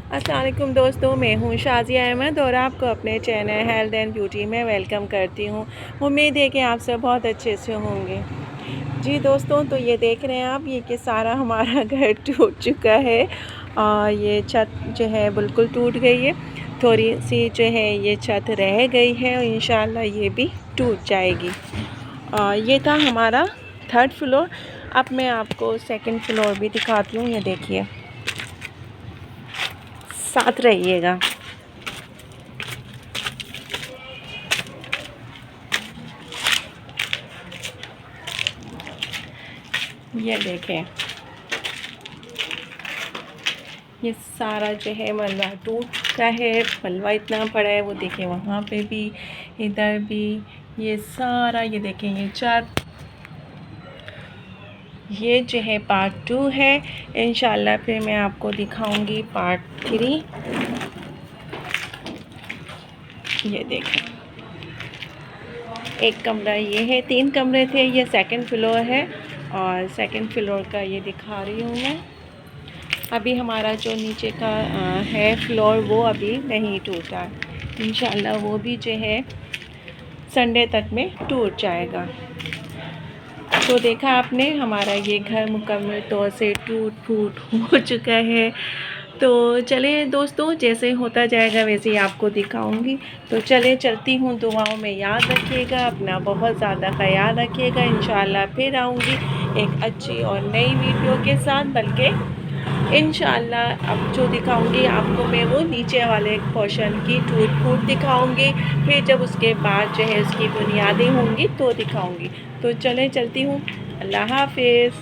अस्सलाम वालेकुम दोस्तों, मैं हूँ शाज़िया अहमद और आपको अपने चैनल हेल्थ एंड ब्यूटी में वेलकम करती हूँ। उम्मीद है कि आप सब बहुत अच्छे से होंगे। जी दोस्तों, तो ये देख रहे हैं आप, ये कि सारा हमारा घर टूट चुका है और ये छत जो है बिल्कुल टूट गई है। थोड़ी सी जो है ये छत रह गई है और इंशाल्लाह ये भी टूट जाएगी। ये था हमारा 3rd फ्लोर। अब मैं आपको 2nd फ्लोर भी दिखाती हूँ। ये देखिए, साथ रहिएगा। ये देखें, ये सारा जो है मलबा टूट चुका है। मलबा इतना पड़ा है, वो देखें वहाँ पे भी, इधर भी। ये सारा ये देखें, ये छत, ये जो है पार्ट 2 है। इंशाल्लाह फिर मैं आपको दिखाऊंगी पार्ट 3। ये देखें, एक कमरा ये है, 3 कमरे थे। ये 2nd फ्लोर है और 2nd फ्लोर का ये दिखा रही हूँ मैं। अभी हमारा जो नीचे का है फ्लोर, वो अभी नहीं टूटा। इंशाल्लाह वो भी जो है संडे तक में टूट जाएगा। तो देखा आपने, हमारा ये घर मुकम्मल तौर से टूट फूट हो चुका है। तो चलिए दोस्तों, जैसे होता जाएगा वैसे ही आपको दिखाऊंगी। तो चले चलती हूँ, दुआओं में याद रखिएगा, अपना बहुत ज़्यादा ख्याल रखिएगा। इंशाल्लाह फिर आऊँगी एक अच्छी और नई वीडियो के साथ। बल्कि इंशाल्लाह अब जो दिखाऊंगी आपको मैं, वो नीचे वाले पोर्शन की टूट फूट दिखाऊंगी। फिर जब उसके बाद जो है उसकी बुनियादें होंगी तो दिखाऊंगी। तो चलें चलती हूँ। अल्लाह हाफिज़।